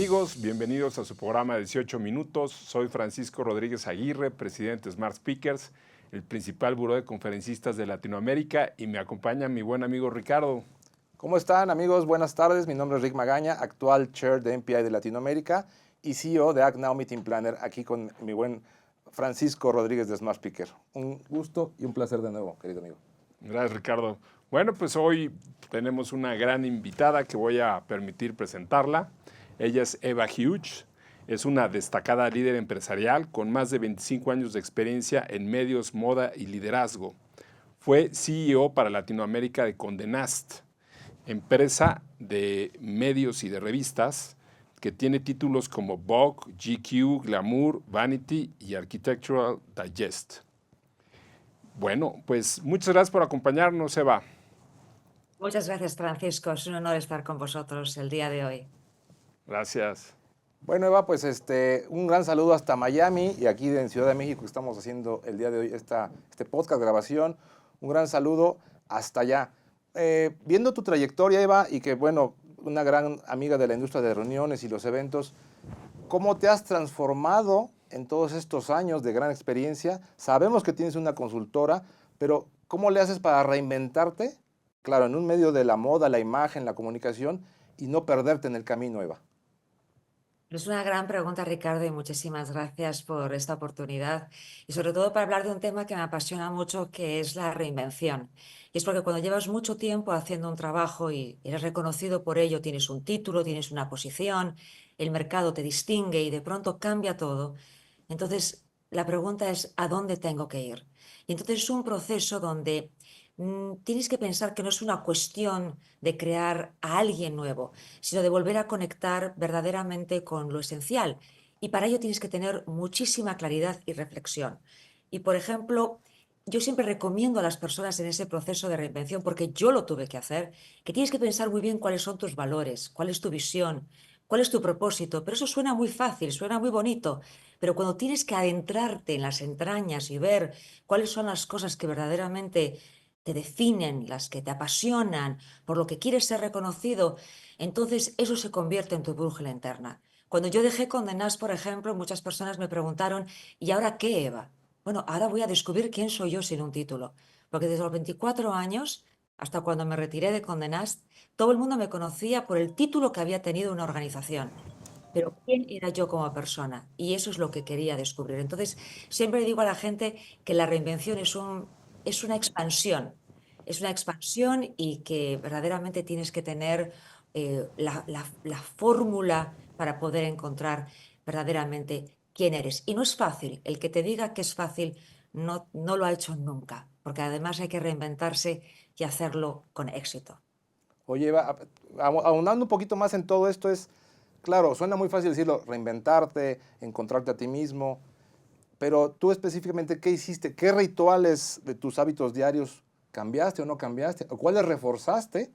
amigos? Bienvenidos a su programa 18 minutos. Soy Francisco Rodríguez Aguirre, presidente de Smart Speakers, el principal buró de conferencistas de Latinoamérica, y me acompaña mi buen amigo Ricardo. ¿Cómo están, amigos? Buenas tardes. Mi nombre es Rick Magaña, actual Chair de MPI de Latinoamérica y CEO de Act Now Meeting Planner, aquí con mi buen Francisco Rodríguez de Smart Speaker. Un gusto y un placer de nuevo, querido amigo. Gracias, Ricardo. Bueno, pues hoy tenemos una gran invitada que voy a permitir presentarla. Ella es Eva Hughes. Es una destacada líder empresarial con más de 25 años de experiencia en medios, moda y liderazgo. Fue CEO para Latinoamérica de Condé Nast, empresa de medios y de revistas que tiene títulos como Vogue, GQ, Glamour, Vanity y Architectural Digest. Bueno, pues muchas gracias por acompañarnos, Eva. Muchas gracias, Francisco. Es un honor estar con vosotros el día de hoy. Gracias. Bueno, Eva, pues un gran saludo hasta Miami y aquí en Ciudad de México estamos haciendo el día de hoy este podcast grabación. Un gran saludo hasta allá. Viendo tu trayectoria, Eva, y que, bueno, una gran amiga de la industria de reuniones y los eventos, ¿cómo te has transformado en todos estos años de gran experiencia? Sabemos que tienes una consultora, pero ¿cómo le haces para reinventarte? Claro, en un medio de la moda, la imagen, la comunicación, y no perderte en el camino, Eva. Es una gran pregunta, Ricardo, y muchísimas gracias por esta oportunidad. Y sobre todo para hablar de un tema que me apasiona mucho, que es la reinvención. Y es porque cuando llevas mucho tiempo haciendo un trabajo y eres reconocido por ello, tienes un título, tienes una posición, el mercado te distingue y de pronto cambia todo. Entonces, la pregunta es, ¿a dónde tengo que ir? Y entonces es un proceso donde tienes que pensar que no es una cuestión de crear a alguien nuevo, sino de volver a conectar verdaderamente con lo esencial. Y para ello tienes que tener muchísima claridad y reflexión. Y, por ejemplo, yo siempre recomiendo a las personas en ese proceso de reinvención, porque yo lo tuve que hacer, que tienes que pensar muy bien cuáles son tus valores, cuál es tu visión, cuál es tu propósito. Pero eso suena muy fácil, suena muy bonito. Pero cuando tienes que adentrarte en las entrañas y ver cuáles son las cosas que verdaderamente te definen, las que te apasionan, por lo que quieres ser reconocido, entonces eso se convierte en tu brújula interna. Cuando yo dejé Condé Nast, por ejemplo, muchas personas me preguntaron, ¿y ahora qué, Eva? Bueno, ahora voy a descubrir quién soy yo sin un título. Porque desde los 24 años, hasta cuando me retiré de Condé Nast, todo el mundo me conocía por el título que había tenido una organización. Pero quién era yo como persona, y eso es lo que quería descubrir. Entonces, siempre digo a la gente que la reinvención es una expansión. Es una expansión y que verdaderamente tienes que tener la fórmula para poder encontrar verdaderamente quién eres. Y no es fácil. El que te diga que es fácil no lo ha hecho nunca, porque además hay que reinventarse y hacerlo con éxito. Oye, Eva, ahondando un poquito más en todo esto claro, suena muy fácil decirlo, reinventarte, encontrarte a ti mismo, pero tú específicamente, ¿qué hiciste? ¿Qué rituales de tus hábitos diarios cambiaste o no cambiaste? ¿O cuáles reforzaste?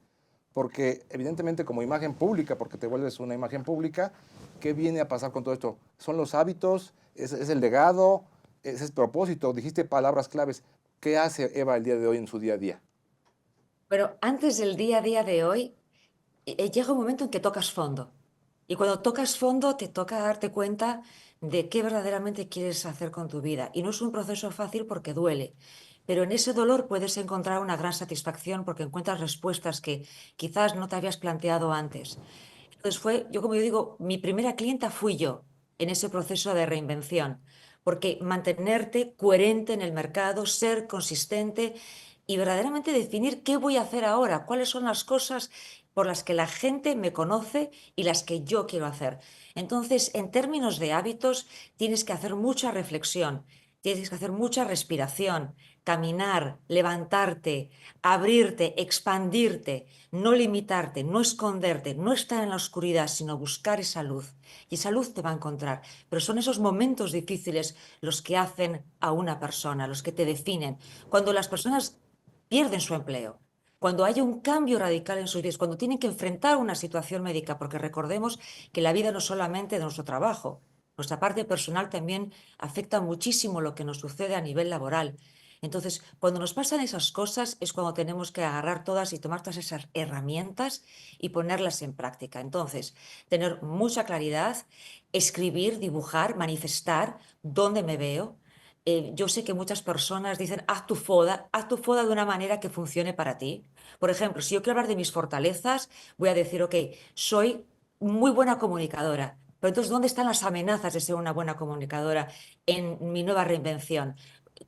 Porque evidentemente como imagen pública, porque te vuelves una imagen pública, ¿qué viene a pasar con todo esto? ¿Son los hábitos? ¿Es el legado? ¿Es el propósito? Dijiste palabras claves. ¿Qué hace Eva el día de hoy en su día a día? Pero antes del día a día de hoy, llega un momento en que tocas fondo. Y cuando tocas fondo, te toca darte cuenta de qué verdaderamente quieres hacer con tu vida. Y no es un proceso fácil porque duele. Pero en ese dolor puedes encontrar una gran satisfacción porque encuentras respuestas que quizás no te habías planteado antes. Entonces yo como yo digo, mi primera clienta fui yo en ese proceso de reinvención. Porque mantenerte coherente en el mercado, ser consistente y verdaderamente definir qué voy a hacer ahora, cuáles son las cosas por las que la gente me conoce y las que yo quiero hacer. Entonces, en términos de hábitos, tienes que hacer mucha reflexión, tienes que hacer mucha respiración, caminar, levantarte, abrirte, expandirte, no limitarte, no esconderte, no estar en la oscuridad, sino buscar esa luz. Y esa luz te va a encontrar. Pero son esos momentos difíciles los que hacen a una persona, los que te definen. Cuando las personas pierden su empleo, cuando hay un cambio radical en sus vidas, cuando tienen que enfrentar una situación médica, porque recordemos que la vida no es solamente de nuestro trabajo, nuestra parte personal también afecta muchísimo lo que nos sucede a nivel laboral. Entonces, cuando nos pasan esas cosas es cuando tenemos que agarrar todas y tomar todas esas herramientas y ponerlas en práctica. Entonces, tener mucha claridad, escribir, dibujar, manifestar dónde me veo. Yo sé que muchas personas dicen, haz tu foda de una manera que funcione para ti. Por ejemplo, si yo quiero hablar de mis fortalezas, voy a decir, ok, soy muy buena comunicadora. Pero entonces, ¿dónde están las amenazas de ser una buena comunicadora en mi nueva reinvención?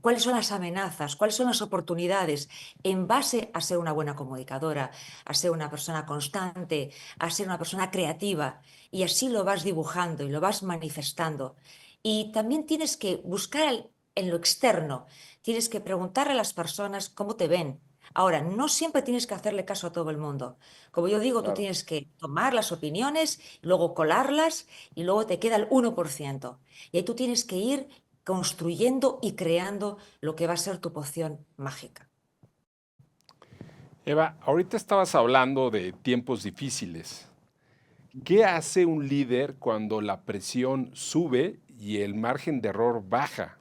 ¿Cuáles son las amenazas? ¿Cuáles son las oportunidades? En base a ser una buena comunicadora, a ser una persona constante, a ser una persona creativa. Y así lo vas dibujando y lo vas manifestando. Y también tienes que buscar en lo externo. Tienes que preguntarle a las personas cómo te ven. Ahora, no siempre tienes que hacerle caso a todo el mundo. Como yo digo, tú Claro. tienes que tomar las opiniones, luego colarlas y luego te queda el 1%. Y ahí tú tienes que ir construyendo y creando lo que va a ser tu poción mágica. Eva, ahorita estabas hablando de tiempos difíciles. ¿Qué hace un líder cuando la presión sube y el margen de error baja?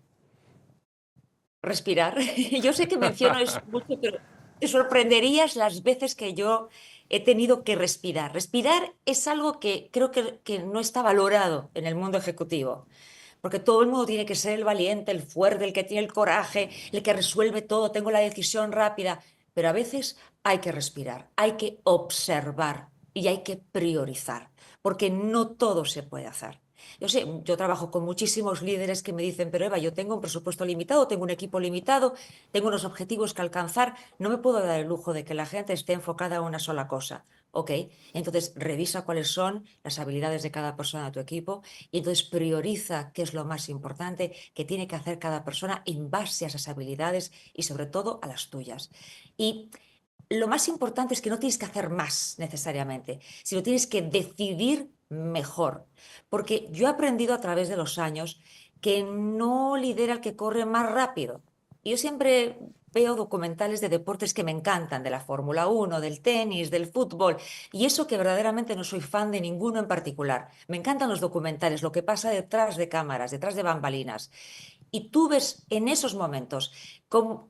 Respirar. Yo sé que menciono eso mucho, pero te sorprenderías las veces que yo he tenido que respirar. Respirar es algo que creo que no está valorado en el mundo ejecutivo. Porque todo el mundo tiene que ser el valiente, el fuerte, el que tiene el coraje, el que resuelve todo, tengo la decisión rápida. Pero a veces hay que respirar, hay que observar y hay que priorizar, porque no todo se puede hacer. Yo sé, yo trabajo con muchísimos líderes que me dicen, pero Eva, yo tengo un presupuesto limitado, tengo un equipo limitado, tengo unos objetivos que alcanzar, no me puedo dar el lujo de que la gente esté enfocada en una sola cosa. Ok, entonces revisa cuáles son las habilidades de cada persona de tu equipo y entonces prioriza qué es lo más importante que tiene que hacer cada persona en base a esas habilidades y sobre todo a las tuyas. Y lo más importante es que no tienes que hacer más necesariamente, sino tienes que decidir mejor. Porque yo he aprendido a través de los años que no lidera el que corre más rápido. Y yo siempre veo documentales de deportes que me encantan, de la Fórmula 1, del tenis, del fútbol, y eso que verdaderamente no soy fan de ninguno en particular. Me encantan los documentales, lo que pasa detrás de cámaras, detrás de bambalinas. Y tú ves en esos momentos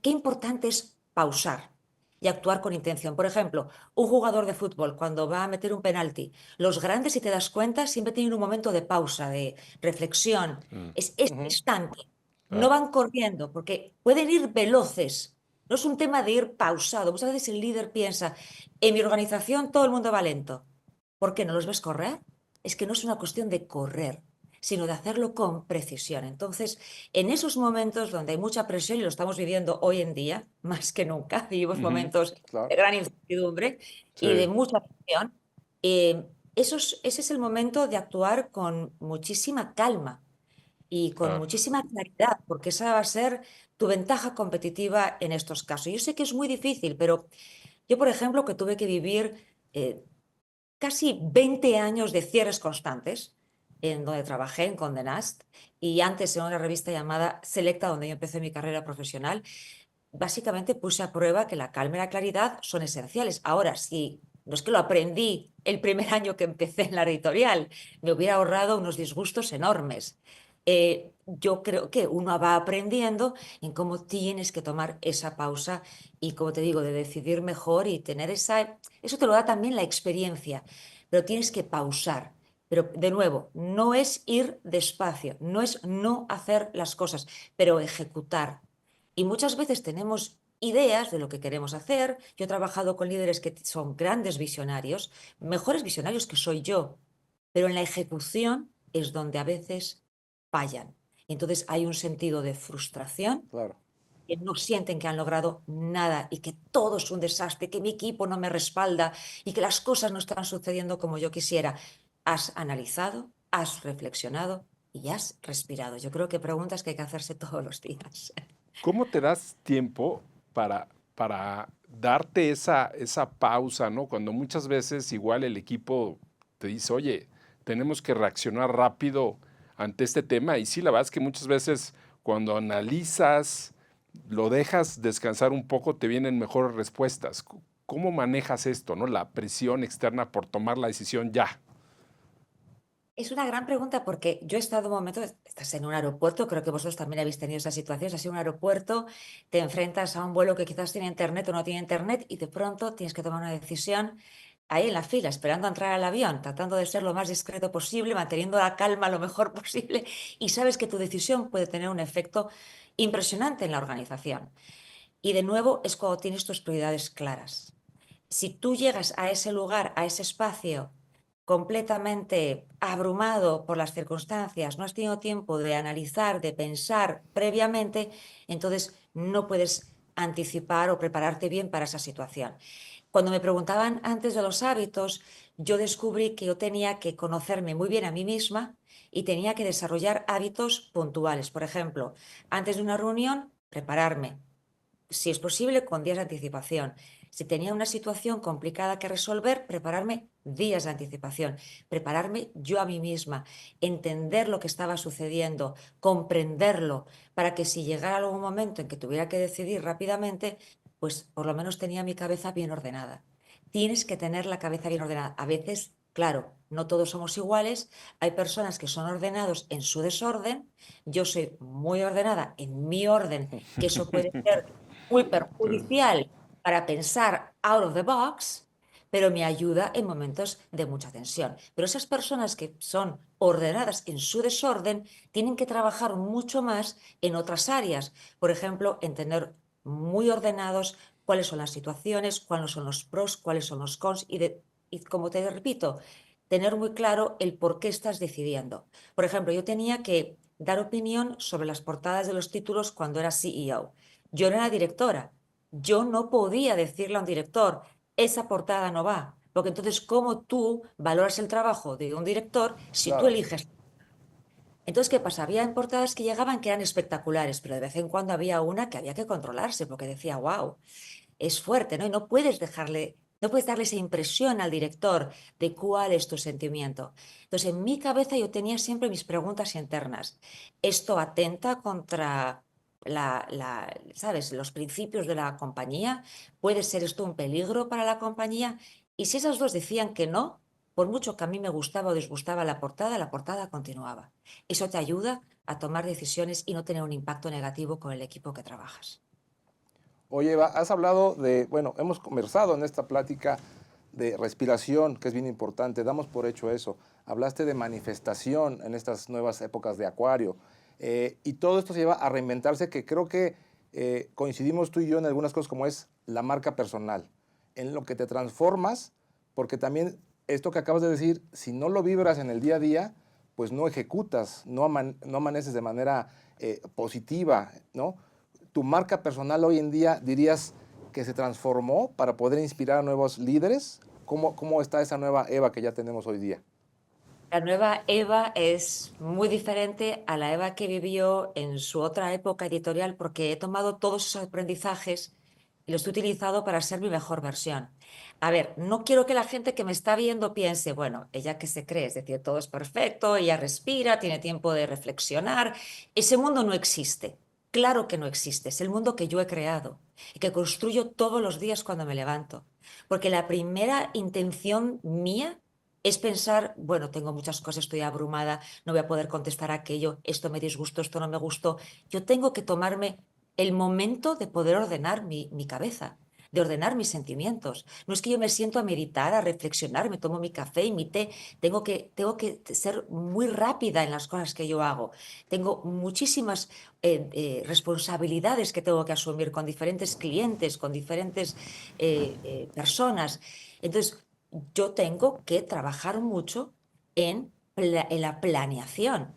qué importante es pausar y actuar con intención. Por ejemplo, un jugador de fútbol cuando va a meter un penalti, los grandes, si te das cuenta, siempre tienen un momento de pausa, de reflexión. Mm, Es este Ujú. instante. No claro. van corriendo porque pueden ir veloces. No es un tema de ir pausado. Muchas veces el líder piensa, en mi organización todo el mundo va lento. ¿Por qué no los ves correr? Es que no es una cuestión de correr, sino de hacerlo con precisión. Entonces, en esos momentos donde hay mucha presión, y lo estamos viviendo hoy en día, más que nunca, vivimos Ujú, momentos de Claro. gran incertidumbre y de sí, mucha presión, ese es el momento de actuar con muchísima calma y con claro. muchísima claridad, porque esa va a ser tu ventaja competitiva en estos casos. Yo sé que es muy difícil, pero yo, por ejemplo, que tuve que vivir eh, casi 20 años de cierres constantes, en donde trabajé en Condé Nast y antes en una revista llamada Selecta, donde yo empecé mi carrera profesional, básicamente puse a prueba que la calma y la claridad son esenciales. Ahora, si no es que lo aprendí el primer año que empecé en la editorial, me hubiera ahorrado unos disgustos enormes. Yo creo que uno va aprendiendo en cómo tienes que tomar esa pausa y, como te digo, de decidir mejor y tener esa... Eso te lo da también la experiencia, pero tienes que pausar. Pero, de nuevo, no es ir despacio, no es no hacer las cosas, pero ejecutar. Y muchas veces tenemos ideas de lo que queremos hacer. Yo he trabajado con líderes que son grandes visionarios, mejores visionarios que soy yo, pero en la ejecución es donde a veces fallan. Entonces hay un sentido de frustración, Claro. que no sienten que han logrado nada y que todo es un desastre, que mi equipo no me respalda y que las cosas no están sucediendo como yo quisiera. Has analizado, has reflexionado y has respirado. Yo creo que preguntas que hay que hacerse todos los días. ¿Cómo te das tiempo para darte esa pausa, ¿no? Cuando muchas veces igual el equipo te dice, oye, tenemos que reaccionar rápido ante este tema. Y sí, la verdad es que muchas veces cuando analizas, lo dejas descansar un poco, te vienen mejores respuestas. ¿Cómo manejas esto, no? La presión externa por tomar la decisión ya. Es una gran pregunta porque yo he estado un momento, estás en un aeropuerto, creo que vosotros también habéis tenido esa situación, estás en un aeropuerto, te enfrentas a un vuelo que quizás tiene internet o no tiene internet y de pronto tienes que tomar una decisión ahí en la fila, esperando a entrar al avión, tratando de ser lo más discreto posible, manteniendo la calma lo mejor posible y sabes que tu decisión puede tener un efecto impresionante en la organización. Y de nuevo es cuando tienes tus prioridades claras. Si tú llegas a ese lugar, a ese espacio, completamente abrumado por las circunstancias, no has tenido tiempo de analizar, de pensar previamente, entonces no puedes anticipar o prepararte bien para esa situación. Cuando me preguntaban antes de los hábitos, yo descubrí que yo tenía que conocerme muy bien a mí misma y tenía que desarrollar hábitos puntuales. Por ejemplo, antes de una reunión, prepararme, si es posible, con días de anticipación. Si tenía una situación complicada que resolver, prepararme días de anticipación, prepararme yo a mí misma, entender lo que estaba sucediendo, comprenderlo, para que si llegara algún momento en que tuviera que decidir rápidamente, pues por lo menos tenía mi cabeza bien ordenada. Tienes que tener la cabeza bien ordenada. A veces, claro, no todos somos iguales. Hay personas que son ordenados en su desorden. Yo soy muy ordenada en mi orden, que eso puede ser muy Sí. perjudicial para pensar out of the box, pero me ayuda en momentos de mucha tensión. Pero esas personas que son ordenadas en su desorden tienen que trabajar mucho más en otras áreas. Por ejemplo, en tener muy ordenados cuáles son las situaciones, cuáles son los pros, cuáles son los cons y como te repito, tener muy claro el por qué estás decidiendo. Por ejemplo, yo tenía que dar opinión sobre las portadas de los títulos cuando era CEO. Yo no era directora. Yo no podía decirle a un director, esa portada no va. Porque entonces, ¿cómo tú valoras el trabajo de un director si tú Claro. eliges? Entonces, ¿qué pasa? Había portadas que llegaban que eran espectaculares, pero de vez en cuando había una que había que controlarse porque decía, wow, es fuerte, ¿no? Y no puedes darle esa impresión al director de cuál es tu sentimiento. Entonces, en mi cabeza yo tenía siempre mis preguntas internas. ¿Esto atenta contra ¿sabes? Los principios de la compañía? ¿Puede ser esto un peligro para la compañía? Y si esas dos decían que no, por mucho que a mí me gustaba o disgustaba la portada continuaba. Eso te ayuda a tomar decisiones y no tener un impacto negativo con el equipo que trabajas. Oye, Eva, has hablado de, bueno, hemos conversado en esta plática de respiración, que es bien importante, damos por hecho eso. Hablaste de manifestación en estas nuevas épocas de Acuario. Y todo esto se lleva a reinventarse, que creo que coincidimos tú y yo en algunas cosas como es la marca personal, en lo que te transformas, porque también esto que acabas de decir, si no lo vibras en el día a día, pues no ejecutas, no amaneces de manera positiva, ¿no? Tu marca personal hoy en día dirías que se transformó para poder inspirar a nuevos líderes. ¿Cómo está esa nueva Eva que ya tenemos hoy día? La nueva Eva es muy diferente a la Eva que vivió en su otra época editorial porque he tomado todos esos aprendizajes y los he utilizado para ser mi mejor versión. A ver, no quiero que la gente que me está viendo piense, bueno, ella que se cree, es decir, todo es perfecto, ella respira, tiene tiempo de reflexionar. Ese mundo no existe. Claro que no existe, es el mundo que yo he creado y que construyo todos los días cuando me levanto. Porque la primera intención mía es pensar, bueno, tengo muchas cosas, estoy abrumada, no voy a poder contestar aquello, esto me disgustó, esto no me gustó. Yo tengo que tomarme el momento de poder ordenar mi cabeza, de ordenar mis sentimientos. No es que yo me siento a meditar, a reflexionar, me tomo mi café y mi té. Tengo que ser muy rápida en las cosas que yo hago. Tengo muchísimas responsabilidades que tengo que asumir con diferentes clientes, con diferentes personas. Entonces, yo tengo que trabajar mucho en la planeación.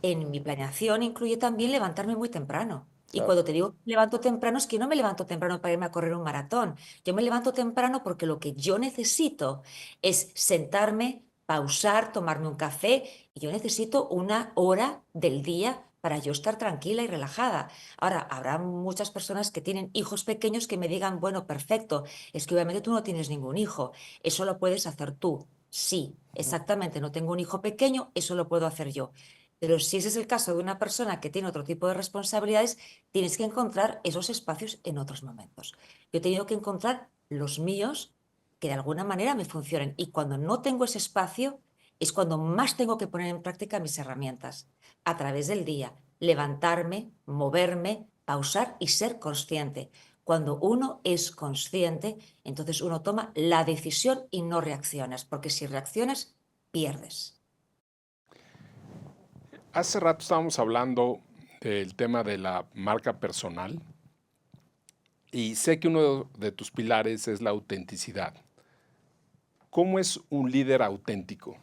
En mi planeación incluye también levantarme muy temprano. Y Claro. cuando te digo que me levanto temprano, es que no me levanto temprano para irme a correr un maratón. Yo me levanto temprano porque lo que yo necesito es sentarme, pausar, tomarme un café. Y yo necesito una hora del día para yo estar tranquila y relajada. Ahora, habrá muchas personas que tienen hijos pequeños que me digan, bueno, perfecto, es que obviamente tú no tienes ningún hijo. Eso lo puedes hacer tú. Sí, exactamente. No tengo un hijo pequeño, eso lo puedo hacer yo. Pero si ese es el caso de una persona que tiene otro tipo de responsabilidades, tienes que encontrar esos espacios en otros momentos. Yo he tenido que encontrar los míos que de alguna manera me funcionen. Y cuando no tengo ese espacio, es cuando más tengo que poner en práctica mis herramientas, a través del día, levantarme, moverme, pausar y ser consciente. Cuando uno es consciente, entonces uno toma la decisión y no reaccionas, porque si reaccionas, pierdes. Hace rato estábamos hablando del tema de la marca personal y sé que uno de tus pilares es la autenticidad. ¿Cómo es un líder auténtico?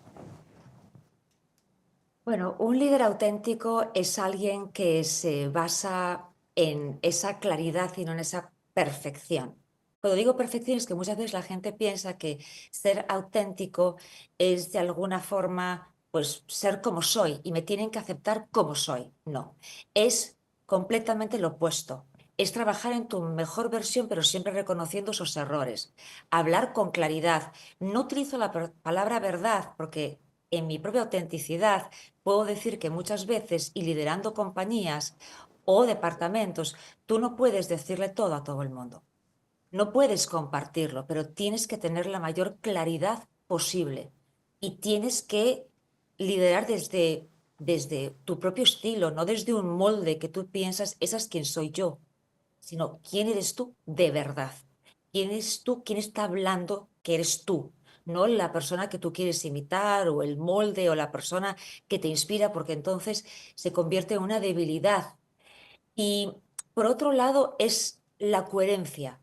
Bueno, un líder auténtico es alguien que se basa en esa claridad y no en esa perfección. Cuando digo perfección es que muchas veces la gente piensa que ser auténtico es de alguna forma, pues, ser como soy y me tienen que aceptar como soy. No, es completamente lo opuesto. Es trabajar en tu mejor versión, pero siempre reconociendo esos errores. Hablar con claridad. No utilizo la palabra verdad porque en mi propia autenticidad puedo decir que muchas veces, y liderando compañías o departamentos, tú no puedes decirle todo a todo el mundo. No puedes compartirlo, pero tienes que tener la mayor claridad posible y tienes que liderar desde tu propio estilo, no desde un molde que tú piensas, esa es quien soy yo, sino quién eres tú de verdad. ¿Quién eres tú? ¿Quién está hablando que eres tú? No la persona que tú quieres imitar o el molde o la persona que te inspira, porque entonces se convierte en una debilidad. Y por otro lado es la coherencia.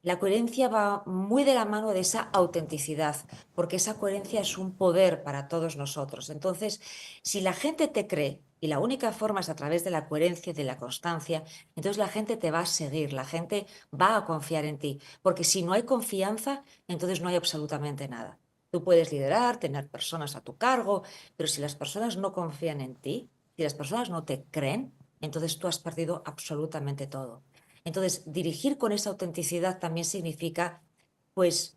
La coherencia va muy de la mano de esa autenticidad, porque esa coherencia es un poder para todos nosotros. Entonces, si la gente te cree, y la única forma es a través de la coherencia y de la constancia, entonces la gente te va a seguir, la gente va a confiar en ti, porque si no hay confianza, entonces no hay absolutamente nada. Tú puedes liderar, tener personas a tu cargo, pero si las personas no confían en ti, si las personas no te creen, entonces tú has perdido absolutamente todo. Entonces, dirigir con esa autenticidad también significa, pues,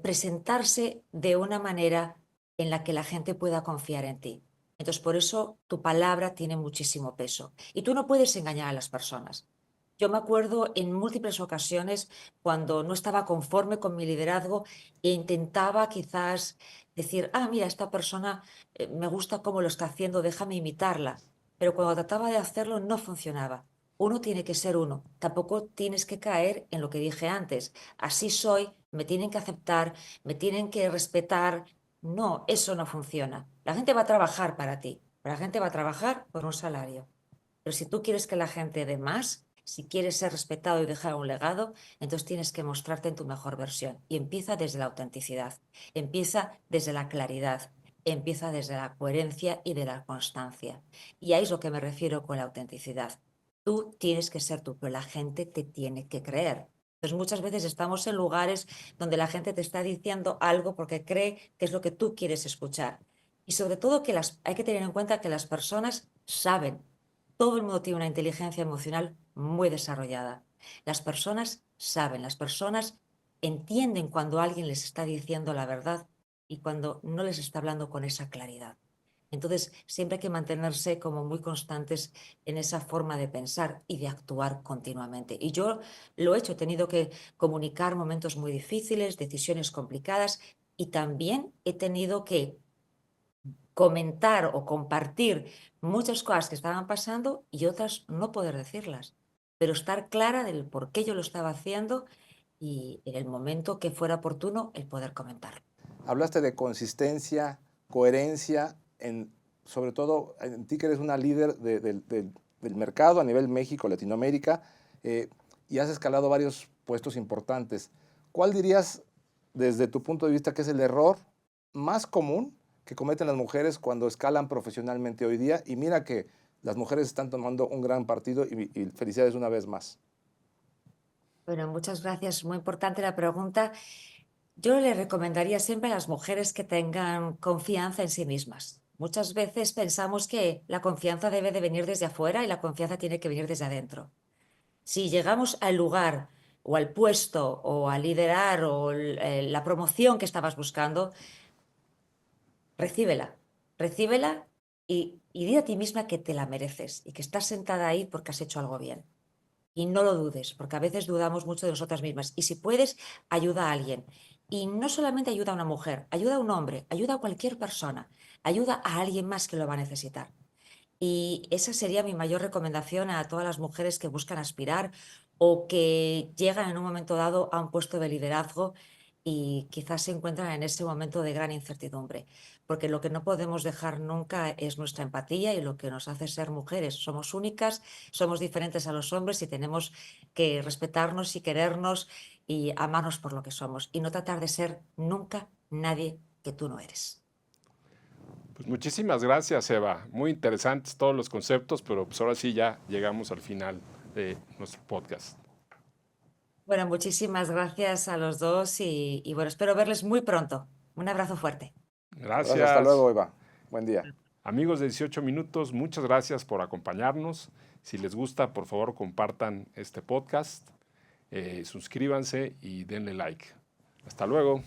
presentarse de una manera en la que la gente pueda confiar en ti. Entonces, por eso tu palabra tiene muchísimo peso. Y tú no puedes engañar a las personas. Yo me acuerdo en múltiples ocasiones cuando no estaba conforme con mi liderazgo e intentaba quizás decir, ah, mira, esta persona me gusta cómo lo está haciendo, déjame imitarla. Pero cuando trataba de hacerlo no funcionaba. Uno tiene que ser uno. Tampoco tienes que caer en lo que dije antes. Así soy, me tienen que aceptar, me tienen que respetar. No, eso no funciona. La gente va a trabajar para ti, pero la gente va a trabajar por un salario. Pero si tú quieres que la gente dé más, si quieres ser respetado y dejar un legado, entonces tienes que mostrarte en tu mejor versión. Y empieza desde la autenticidad, empieza desde la claridad, empieza desde la coherencia y de la constancia. Y a eso que me refiero con la autenticidad. Tú tienes que ser tú, pero la gente te tiene que creer. Entonces muchas veces estamos en lugares donde la gente te está diciendo algo porque cree que es lo que tú quieres escuchar. Y sobre todo que hay que tener en cuenta que las personas saben. Todo el mundo tiene una inteligencia emocional muy desarrollada. Las personas saben, las personas entienden cuando alguien les está diciendo la verdad y cuando no les está hablando con esa claridad. Entonces, siempre hay que mantenerse como muy constantes en esa forma de pensar y de actuar continuamente. Y yo lo he hecho, he tenido que comunicar momentos muy difíciles, decisiones complicadas y también he tenido que comentar o compartir muchas cosas que estaban pasando y otras no poder decirlas, pero estar clara del por qué yo lo estaba haciendo y en el momento que fuera oportuno el poder comentarlo. Hablaste de consistencia, coherencia, sobre todo en ti que eres una líder del mercado a nivel México, Latinoamérica, y has escalado varios puestos importantes. ¿Cuál dirías, desde tu punto de vista, que es el error más común que cometen las mujeres cuando escalan profesionalmente hoy día? Y mira que las mujeres están tomando un gran partido y felicidades una vez más. Bueno, muchas gracias. Muy importante la pregunta. Yo le recomendaría siempre a las mujeres que tengan confianza en sí mismas. Muchas veces pensamos que la confianza debe de venir desde afuera y la confianza tiene que venir desde adentro. Si llegamos al lugar o al puesto o a liderar o la promoción que estabas buscando, recíbela, recíbela y di a ti misma que te la mereces y que estás sentada ahí porque has hecho algo bien. Y no lo dudes, porque a veces dudamos mucho de nosotras mismas. Y si puedes, ayuda a alguien. Y no solamente ayuda a una mujer, ayuda a un hombre, ayuda a cualquier persona. ayuda a alguien más que lo va a necesitar. Y esa sería mi mayor recomendación a todas las mujeres que buscan aspirar o que llegan en un momento dado a un puesto de liderazgo y quizás se encuentran en ese momento de gran incertidumbre. Porque lo que no podemos dejar nunca es nuestra empatía y lo que nos hace ser mujeres. Somos únicas, somos diferentes a los hombres y tenemos que respetarnos y querernos y amarnos por lo que somos y no tratar de ser nunca nadie que tú no eres. Pues muchísimas gracias, Eva. Muy interesantes todos los conceptos, pero pues ahora sí ya llegamos al final de nuestro podcast. Bueno, muchísimas gracias a los dos y bueno, espero verles muy pronto. Un abrazo fuerte. Gracias, hasta Gracias. luego, Eva. Buen día. Amigos de 18 minutos, muchas gracias por acompañarnos. Si les gusta, por favor, compartan este podcast, suscríbanse y denle like. Hasta luego.